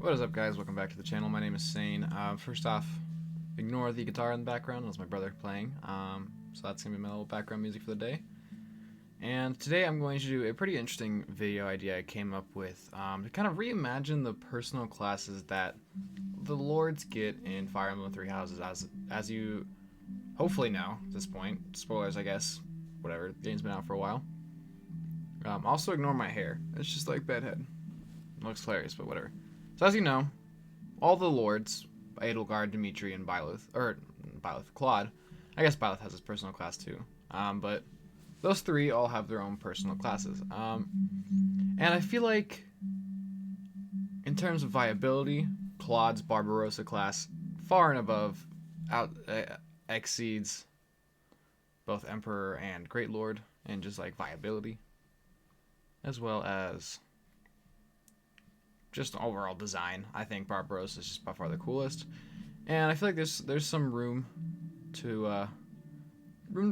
What is up, guys? Welcome back to the channel. My name is Sane. First off, ignore the guitar in the background. That's my brother playing. So that's going to be my little background music for the day. And today I'm going to do a pretty interesting video idea I came up with to kind of reimagine the personal classes that the lords get in Fire Emblem Three Houses. As you hopefully know at this point. Spoilers, I guess. Whatever. The game's been out for a while. Also ignore my hair. It's just like bedhead. It looks hilarious, but whatever. So as you know, all the lords, Adelgard, Dimitri, and Claude, I guess Byleth has his personal class too, but those three all have their own personal classes. And I feel like, in terms of viability, Claude's Barbarossa class far and above exceeds both Emperor and Great Lord in just like viability, as well as just overall design. I think Barbarossa is just by far the coolest, and I feel like there's some room to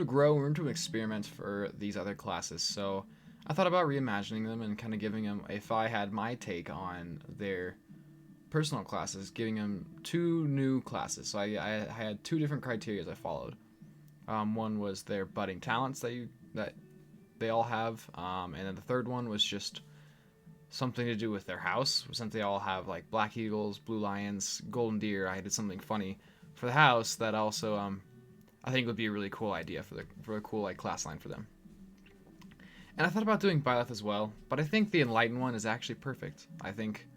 grow, room to experiment for these other classes. So I thought about reimagining them and kind of giving them, if I had my take on their personal classes, giving them two new classes. So I had two different criteria I followed. One was their budding talents that they all have, and then the third one was just something to do with their house, since they all have like black eagles, blue lions, golden deer. I did something funny for the house that also I think would be a really cool idea for a cool like class line for them. And I thought about doing Byleth as well, but I think the enlightened one is actually perfect. I think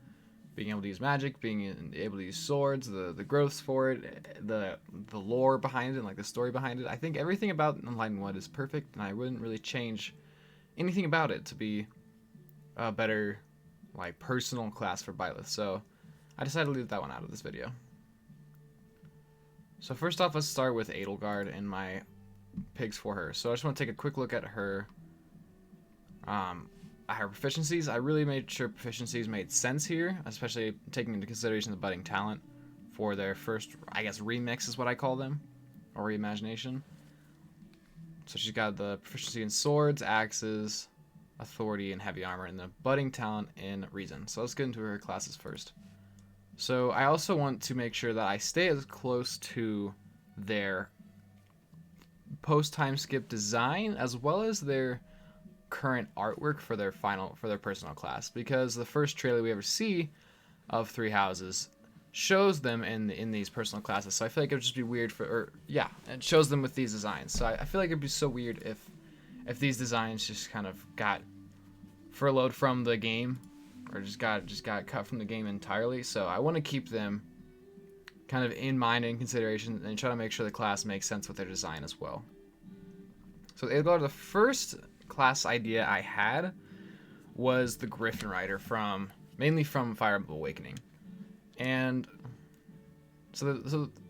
being able to use magic, being able to use swords, the growths for it, the lore behind it, and like the story behind it, I think everything about enlightened one is perfect, and I wouldn't really change anything about it to be a better like personal class for Byleth. So I decided to leave that one out of this video. So first off, let's start with Adelgard and my picks for her. So I just want to take a quick look at her proficiencies. I really made sure proficiencies made sense here, especially taking into consideration the budding talent for their first, I guess, remix is what I call them, or reimagination. So she's got the proficiency in swords, axes, authority, and heavy armor, and the budding talent in reason. So let's get into her classes first. So I also want to make sure that I stay as close to their post-time skip design as well as their current artwork for their personal class, because the first trailer we ever see of Three Houses shows them in these personal classes. So I feel like it would just be weird it shows them with these designs. So I feel like it'd be so weird if these designs just kind of got furloughed from the game, or just got cut from the game entirely. So I want to keep them kind of in mind and in consideration, and try to make sure the class makes sense with their design as well. So Adelgard, the first class idea I had was the Griffin Rider mainly from Fire Emblem Awakening. And so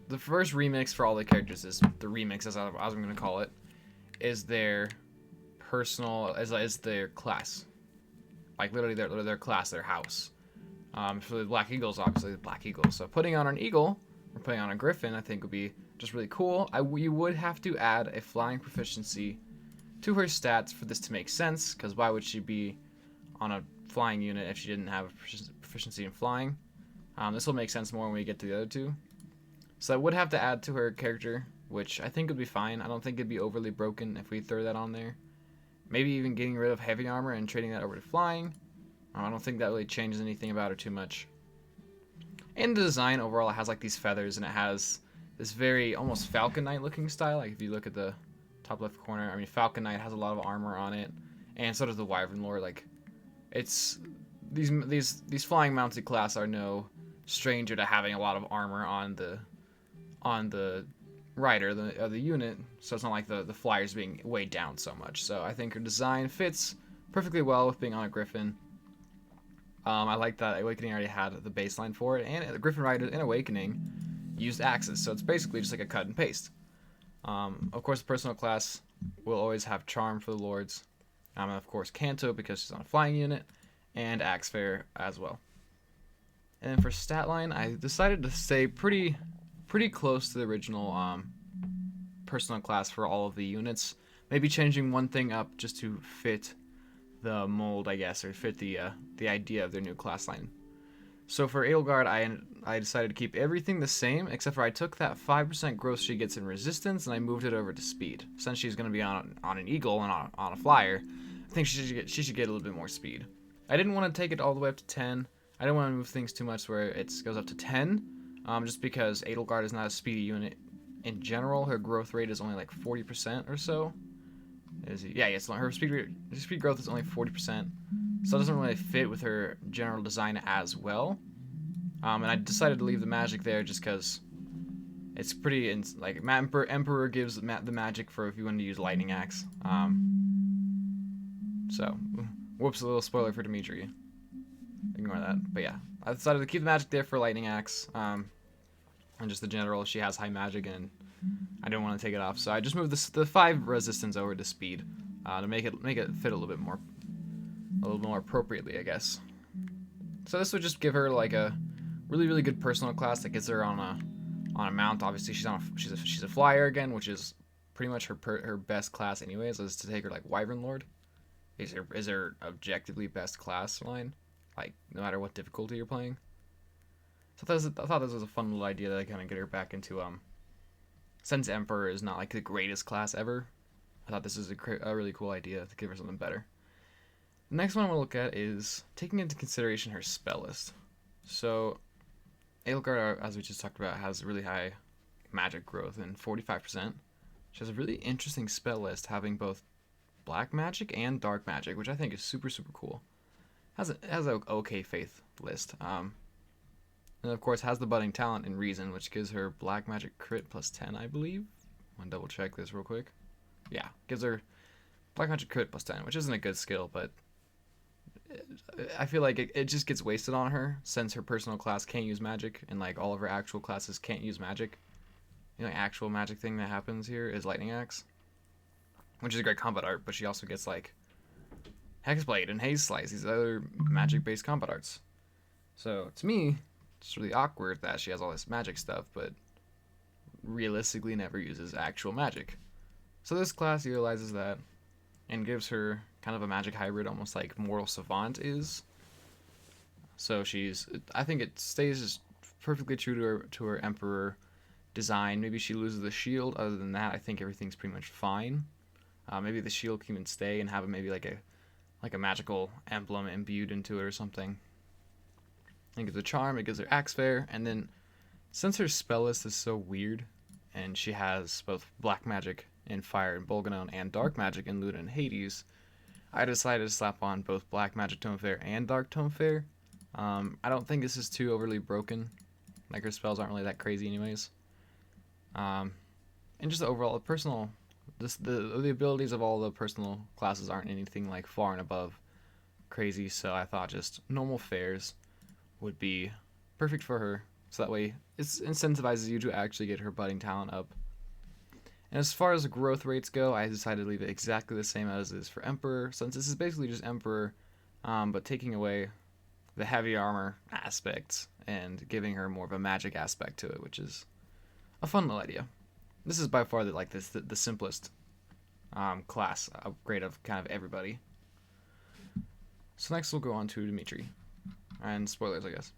the first remix for all the characters is the remix, as I'm going to call it, is their personal, as their class. Like literally their class, their house. For the Black Eagles, obviously the Black Eagles. So putting on an eagle or putting on a griffin, I think would be just really cool. You would have to add a flying proficiency to her stats for this to make sense, because why would she be on a flying unit if she didn't have a proficiency in flying? This will make sense more when we get to the other two. So I would have to add to her character, which I think would be fine. I don't think it'd be overly broken if we throw that on there. Maybe even getting rid of heavy armor and trading that over to flying. I don't think that really changes anything about her too much. And the design overall, it has like these feathers, and it has this very almost Falcon Knight looking style. Like if you look at the top left corner, I mean, Falcon Knight has a lot of armor on it, and so does the Wyvern Lord. Like, it's these flying mounted class are no stranger to having a lot of armor on the rider, the unit, so it's not like the flyers being weighed down so much. So I think her design fits perfectly well with being on a griffin. I like that Awakening already had the baseline for it, and the Griffin Rider in Awakening used axes, so it's basically just like a cut and paste. Of course, the personal class will always have Charm for the lords, and of course Canto because she's on a flying unit, and Axe Fair as well. And then for stat line, I decided to stay pretty close to the original personal class for all of the units. Maybe changing one thing up just to fit the mold, I guess, or fit the idea of their new class line. So for Adelgard, I decided to keep everything the same, except for I took that 5% growth she gets in resistance and I moved it over to speed. Since she's going to be on an eagle and on a flyer, I think she should get a little bit more speed. I didn't want to take it all the way up to 10. I didn't want to move things too much where it goes up to 10, just because Adelgard is not a speedy unit in general. Her growth rate is only like 40% or so. Yeah, her speed growth is only 40%, so it doesn't really fit with her general design as well. And I decided to leave the magic there just because it's pretty, like, Emperor gives the magic for if you want to use Lightning Axe. So, whoops, a little spoiler for Dimitri. Ignore that. But yeah, I decided to keep the magic there for Lightning Axe. And just the general, she has high magic, and I didn't want to take it off. So I just moved the 5 resistance over to speed to make it fit a little bit more appropriately, I guess. So this would just give her like a really good personal class that gets her on a mount. Obviously, she's a flyer again, which is pretty much her best class anyways. Is to take her like Wyvern Lord. Is her objectively best class line, like no matter what difficulty you're playing. So I thought this was a fun little idea that I kind of get her back into since Emperor is not like the greatest class ever. I thought this is a really cool idea to give her something better. The next one I want to look at is taking into consideration her spell list. So Adelgard, as we just talked about, has really high magic growth and 45%. She has a really interesting spell list, having both black magic and dark magic, which I think is super cool. Has an okay faith list. And of course has the budding talent in reason, which gives her black magic crit plus 10, I believe. I'm gonna double check this real quick. Yeah, gives her black magic crit plus 10, which isn't a good skill, but I feel like it just gets wasted on her since her personal class can't use magic, and like all of her actual classes can't use magic. The only actual magic thing that happens here is Lightning Axe, which is a great combat art, but she also gets like Hexblade and Haze Slice, these other magic-based combat arts. So to me, it's really awkward that she has all this magic stuff, but realistically never uses actual magic. So this class utilizes that and gives her kind of a magic hybrid, almost like Mortal Savant is. So I think it stays just perfectly true to her Emperor design. Maybe she loses the shield. Other than that, I think everything's pretty much fine. Maybe the shield can even stay and have maybe like a magical emblem imbued into it or something. It gives her charm, it gives her axe fair, and then since her spell list is so weird, and she has both black magic in Fire and Bolganone and dark magic in Luna and Hades, I decided to slap on both black magic tome fair and dark tome fair. I don't think this is too overly broken. Like, her spells aren't really that crazy anyways. And just the overall personal, the abilities of all the personal classes aren't anything like far and above crazy, so I thought just normal fairs would be perfect for her, so that way it incentivizes you to actually get her budding talent up. And as far as the growth rates go, I decided to leave it exactly the same as it is for Emperor, since this is basically just Emperor, but taking away the heavy armor aspects and giving her more of a magic aspect to it, which is a fun little idea. This is by far the simplest class upgrade of kind of everybody. So next we'll go on to Dimitri. And spoilers, I guess.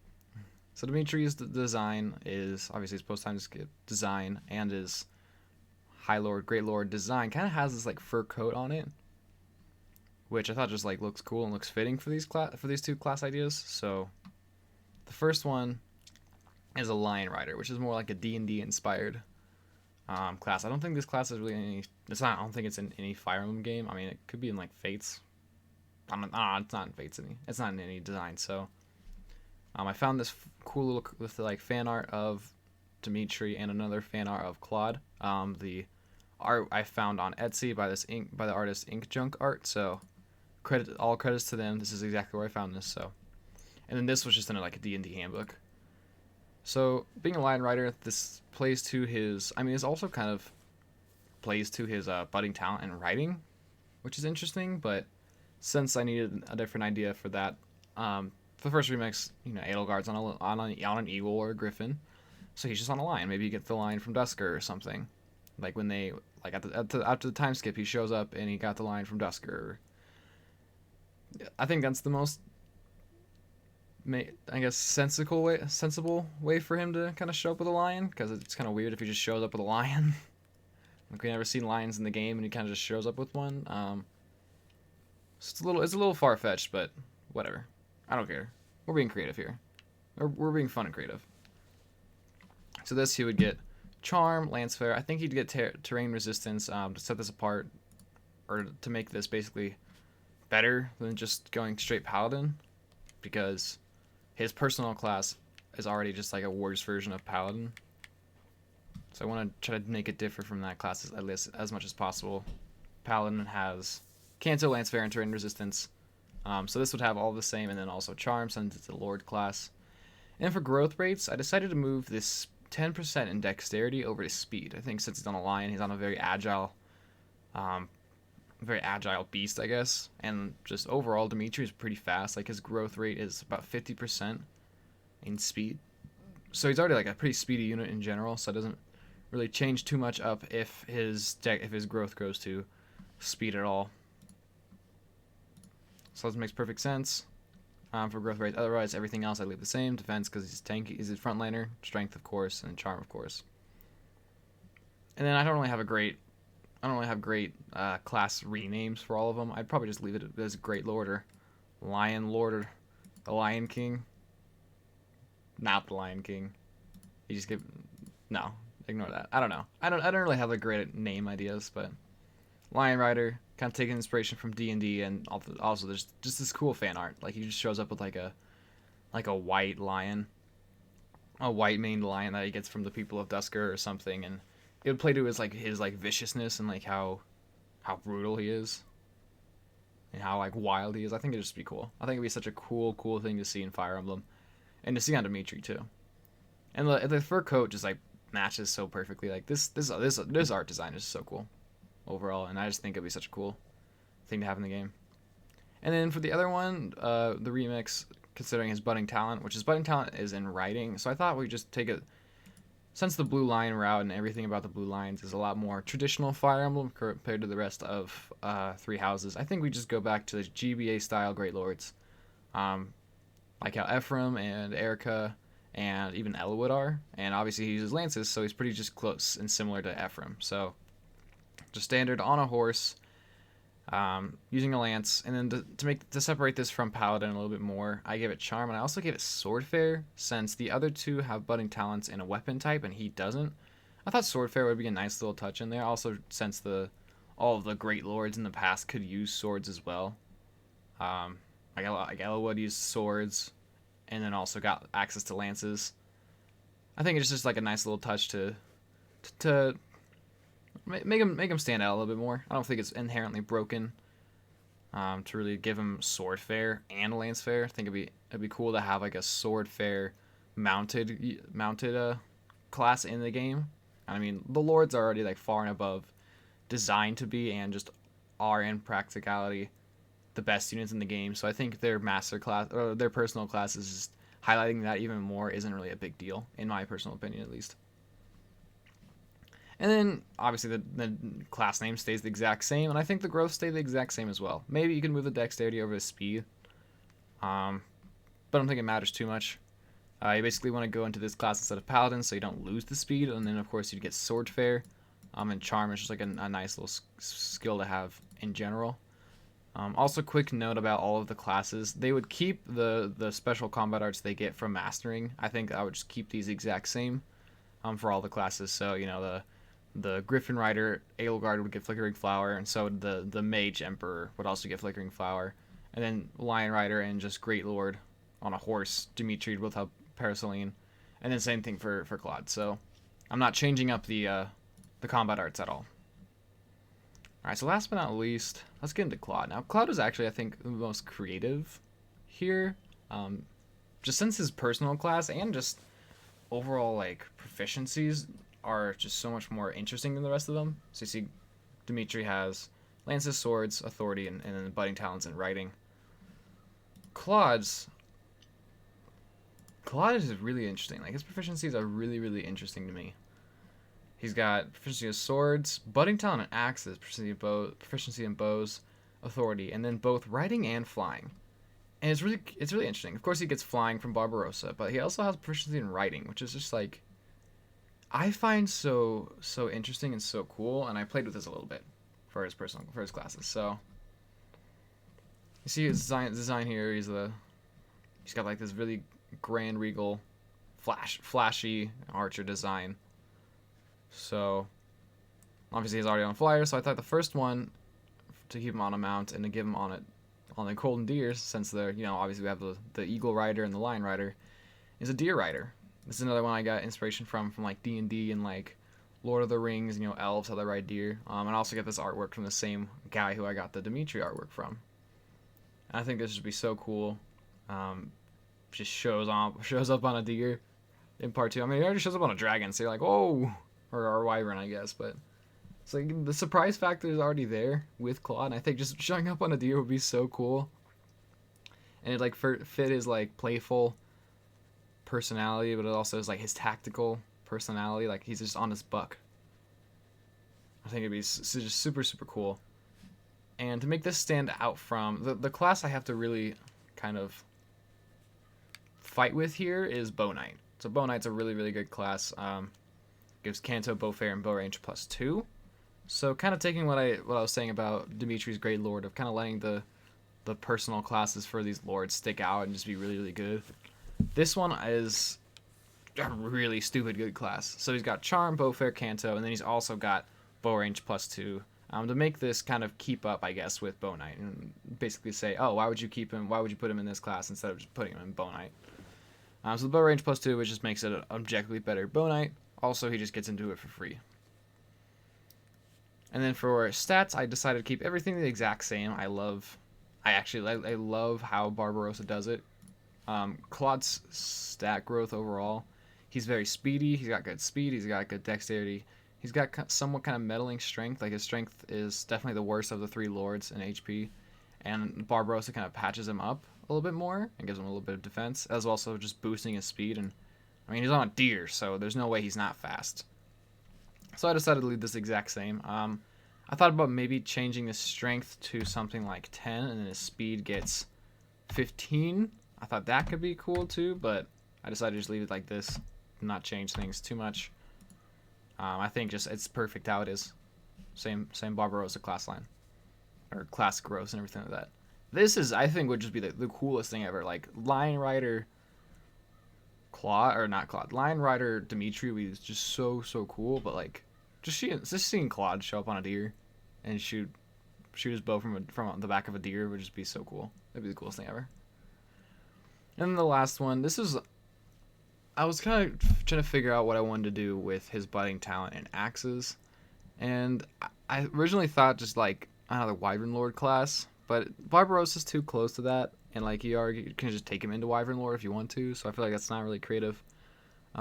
So Dimitri's design is obviously his post-time skip design, and his High Lord, Great Lord design kind of has this like fur coat on it, which I thought just like looks cool and looks fitting for these two class ideas. So the first one is a Lion Rider, which is more like a D&D inspired class. I don't think this class is really I don't think it's in any Fire Emblem game. I mean, it could be in like Fates. It's not in Fates it's not in any design. So I found this cool little with like fan art of Dimitri and another fan art of Claude. The art I found on Etsy by the artist Inkjunkart. So all credits to them. This is exactly where I found this. So, and then this was just in like a D&D handbook. So being a Lion Rider, this plays to his. I mean, it's also kind of plays to his budding talent in writing, which is interesting. But since I needed a different idea for that, for the first remix, Adelgard's on an eagle or a griffin, so he's just on a lion. Maybe you get the lion from Dusker or something. Like when they after the time skip, he shows up and he got the lion from Dusker. I think that's the most I guess sensible way for him to kind of show up with a lion, because it's kind of weird if he just shows up with a lion. Like, we never seen lions in the game, and he kind of just shows up with one. It's a little far fetched, but whatever. I don't care. We're being creative here. We're being fun and creative. So this, he would get charm, lance flare. I think he'd get terrain resistance to set this apart, or to make this basically better than just going straight paladin, because his personal class is already just like a worse version of paladin. So I want to try to make it differ from that class at least as much as possible. Paladin has Canto, Lance Flare, and terrain resistance. So this would have all the same, and then also charm since it's a Lord class. And for growth rates, I decided to move this 10% in dexterity over to speed. I think since he's on a lion, he's on a very agile beast, I guess. And just overall, Dimitri is pretty fast. Like, his growth rate is about 50% in speed. So he's already like a pretty speedy unit in general, so it doesn't really change too much up if his growth goes to speed at all. So this makes perfect sense for growth rate. Otherwise, everything else I leave the same. Defense because he's tanky, he's a frontliner. Strength, of course, and charm, of course. And then I don't really have great class renames for all of them. I'd probably just leave it as Great Lord or Lion Lord or the Lion King. Not the Lion King. You just ignore that. I don't know. I don't really have great name ideas, but Lion Rider, kind of taking inspiration from D&D, and also there's just this cool fan art. Like, he just shows up with like a white lion, a white maned lion that he gets from the people of Dusker or something, and it would play to his viciousness and like how brutal he is and how like wild he is. I think it'd just be cool. I think it'd be such a cool thing to see in Fire Emblem, and to see on Dimitri too. And the fur coat just like matches so perfectly. Like this art design is so cool overall, and I just think it'd be such a cool thing to have in the game. And then for the other one, the remix, considering his budding talent, which his budding talent is in writing, so I thought we'd just take it, since the Blue Lion route and everything about the Blue Lions is a lot more traditional Fire Emblem compared to the rest of Three Houses, I think we just go back to the GBA style Great Lords, like how Ephraim and Erica and even Elwood are, and obviously he uses lances, so he's pretty just close and similar to Ephraim. So just standard on a horse, using a lance, and then to separate this from Paladin a little bit more, I gave it charm, and I also gave it sword fair, since the other two have budding talents in a weapon type and he doesn't. I thought sword fair would be a nice little touch in there. Also, since all of the great lords in the past could use swords as well. Like Elwood used swords, and then also got access to lances. I think it's just like a nice little touch to make him stand out a little bit more. I don't think it's inherently broken to really give him sword fair and lance fair. I think it'd be cool to have like a sword fair mounted class in the game. I mean, the lords are already like far and above designed to be, and just are in practicality the best units in the game. So I think their master class or their personal class is just highlighting that even more isn't really a big deal, in my personal opinion at least. And then, obviously, the class name stays the exact same, and I think the growth stay the exact same as well. Maybe you can move the dexterity over to speed, but I don't think it matters too much. You basically want to go into this class instead of Paladin, so you don't lose the speed, and then, of course, you get Sword Fair, and Charm is just like a nice little skill to have in general. Also, quick note about all of the classes. They would keep the special combat arts they get from mastering. I think I would just keep these exact same for all the classes. So, you know, the Griffin Rider, Adelgard would get Flickering Flower, and so the Mage Emperor would also get Flickering Flower. And then Lion Rider and just Great Lord on a horse, Dimitri would help Paraceline. And then same thing for Claude. So I'm not changing up the combat arts at all. Alright, so last but not least, let's get into Claude. Now, Claude is actually, I think, the most creative here. Just since his personal class and just overall, like, proficiencies are just so much more interesting than the rest of them. So you see, Dimitri has lances, swords, authority, and then budding talents and writing. Claude is really interesting. Like, his proficiencies are really, really interesting to me. He's got proficiency in swords, budding talent and axes, proficiency in bows, authority, and then both writing and flying. And it's really interesting. Of course, he gets flying from Barbarossa, but he also has proficiency in writing, which is just like I find so interesting and so cool. And I played with this a little bit for his classes. So you see his design here. He's got like this really grand regal, flashy archer design. So obviously he's already on flyer. So I thought the first one to keep him on a mount and to give him on the golden deers, since they're, obviously we have the eagle rider and the lion rider, is a deer rider. This is another one I got inspiration from like D&D and like Lord of the Rings, elves, how they ride deer. And I also get this artwork from the same guy who I got the Dimitri artwork from. And I think this would be so cool. Just shows up on a deer in part 2. I mean, it already shows up on a dragon, so you're like, whoa, or a wyvern, I guess, but it's like the surprise factor is already there with Claude, and I think just showing up on a deer would be so cool. And it like fit his like playful personality, but it also is like his tactical personality. Like he's just on his buck. I think it'd be just super cool. And to make this stand out from the class I have to really kind of fight with here is Bow Knight. So Bow Knight's a really good class. Gives Canto, bow fair, and bow range +2. So kind of taking what I was saying about Dimitri's Great Lord, of kind of letting the personal classes for these lords stick out and just be really good. This one is a really stupid good class. So he's got Charm, bow fair, Canto, and then he's also got bow range +2. To make this kind of keep up, I guess, with Bow Knight, and basically say, oh, why would you put him in this class instead of just putting him in Bow Knight? So the bow range +2, which just makes it an objectively better Bow Knight. Also, he just gets into it for free. And then for stats, I decided to keep everything the exact same. I love how Barbarossa does it. Claude's stat growth overall, he's very speedy. He's got good speed. He's got good dexterity. He's got somewhat kind of meddling strength. Like his strength is definitely the worst of the 3 lords in HP. And Barbarossa kind of patches him up a little bit more and gives him a little bit of defense, as well as just boosting his speed. And I mean, he's on a deer, so there's no way he's not fast. So I decided to leave this exact same. I thought about maybe changing his strength to something like 10, and then his speed gets 15. I thought that could be cool too, but I decided to just leave it like this, not change things too much. I think just it's perfect how it is. Same Barbarossa class line, or class growth and everything like that. This is, I think, would just be the coolest thing ever. Like Lion Rider Claude, or not Claude, Lion Rider Dimitri was just so cool. But like just seeing Claude show up on a deer and shoot his bow from the back of a deer would just be so cool. That'd be the coolest thing ever. And then the last one, I was kind of trying to figure out what I wanted to do with his budding talent and axes. And I originally thought just like another Wyvern Lord class, but Barbarossa's too close to that, and like you can just take him into Wyvern Lord if you want to, so I feel like that's not really creative.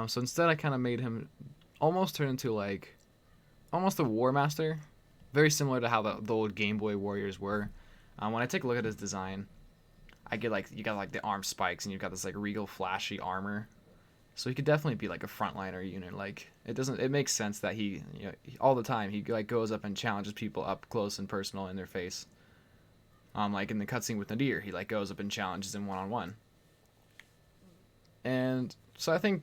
So instead I kind of made him almost turn into like almost a War Master, very similar to how the old Game Boy warriors were. When I take a look at his design, I get like, you got like the arm spikes and you've got this like regal flashy armor. So he could definitely be like a frontliner unit. Like it makes sense that he all the time he like goes up and challenges people up close and personal in their face. Like in the cutscene with Nadir, he like goes up and challenges him one-on-one. And so I think,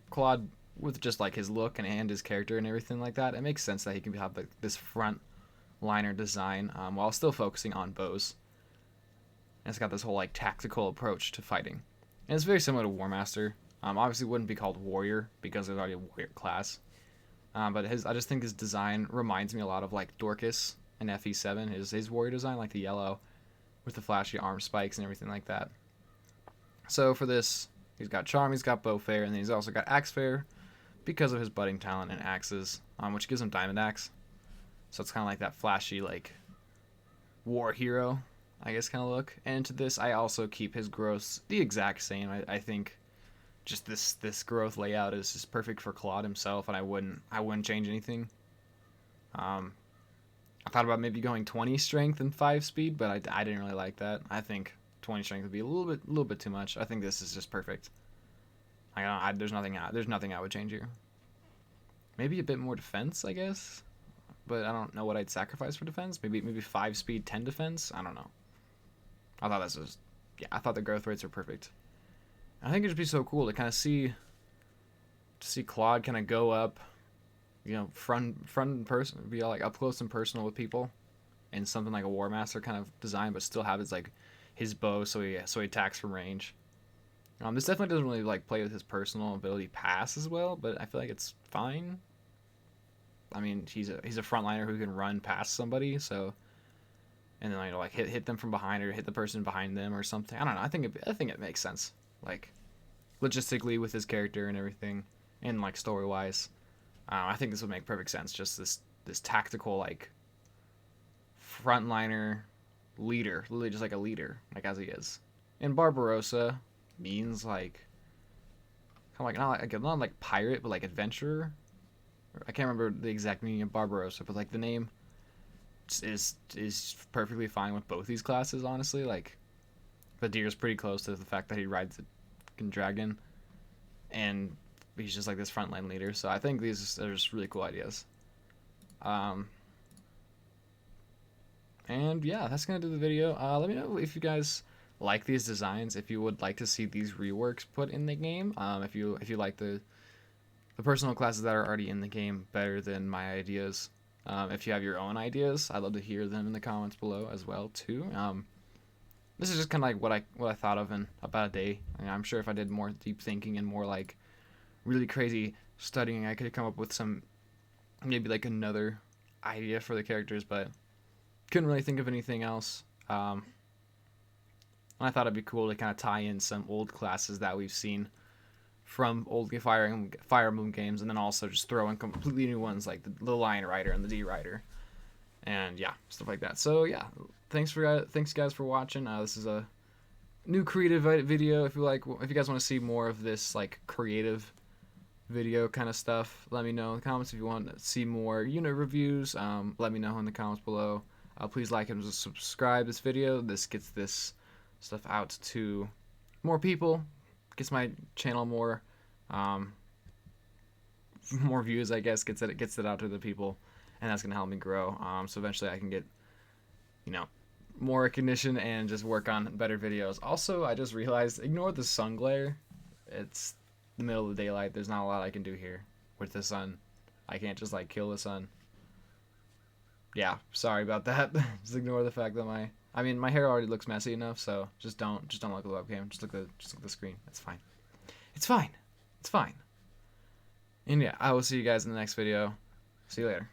Claude, with just like his look and his character and everything like that, it makes sense that he can have like this frontliner design while still focusing on bows. And it's got this whole like tactical approach to fighting. And it's very similar to War Master. Obviously wouldn't be called Warrior because there's already a Warrior class. But I just think his design reminds me a lot of like Dorcas in FE7, his Warrior design, like the yellow with the flashy arm spikes and everything like that. So for this, he's got Charm, he's got Bow Fair, and then he's also got Axe Fair because of his budding talent and axes, which gives him Diamond Axe. So it's kind of like that flashy like war hero, I guess, kind of look. And to this, I also keep his growth the exact same. I think just this growth layout is just perfect for Claude himself, and I wouldn't change anything. I thought about maybe going 20 strength and 5 speed, but I didn't really like that. I think 20 strength would be a little bit too much. I think this is just perfect. There's nothing I would change here. Maybe a bit more defense, I guess, but I don't know what I'd sacrifice for defense. Maybe 5 speed, 10 defense. I don't know. I thought this was yeah, I thought the growth rates are perfect. I think it'd be so cool to kind of see Claude kind of go up, you know, front person, be all like up close and personal with people, and something like a War Master kind of design, but still have his like his bow, so he attacks from range. This definitely doesn't really like play with his personal ability pass as well, but I feel like it's fine. I mean, he's a frontliner who can run past somebody, so and then like hit them from behind or hit the person behind them or something. I don't know. I think it makes sense, like logistically with his character and everything, and like story wise. I think this would make perfect sense. Just this tactical like frontliner leader, literally just like a leader, like as he is. And Barbarossa means like kind of like not like pirate, but like adventurer. I can't remember the exact meaning of Barbarossa, but like the name is perfectly fine with both these classes. Honestly, like the deer is pretty close to the fact that he rides a dragon, and he's just like this frontline leader. So I think these are just really cool ideas. And yeah, that's gonna do the video. Let me know if you guys like these designs, if you would like to see these reworks put in the game. If you like the personal classes that are already in the game better than my ideas. If you have your own ideas, I'd love to hear them in the comments below as well too. This is just kind of like what I thought of in about a day. I mean, I'm sure if I did more deep thinking and more like really crazy studying, I could come up with some maybe like another idea for the characters, but couldn't really think of anything else. I thought it'd be cool to kind of tie in some old classes that we've seen from old Fire Emblem games, and then also just throw in completely new ones like the Lion Rider and the D Rider, and yeah, stuff like that. So yeah, thanks guys for watching. This is a new creative video. If you guys want to see more of this like creative video kind of stuff, let me know in the comments. If you want to see more unit reviews, let me know in the comments below. Please like and subscribe this video. This gets this stuff out to more people, gets my channel more views, I guess, gets it out to the people, and that's gonna help me grow. So eventually I can get, you know, more recognition and just work on better videos. Also, I just realized, ignore the sun glare. It's the middle of the daylight. There's not a lot I can do here with the sun. I can't just like kill the sun. Yeah, sorry about that. Just ignore the fact that my hair already looks messy enough, so just don't look at the webcam. Just look at the screen. It's fine. It's fine. It's fine. And yeah, I will see you guys in the next video. See you later.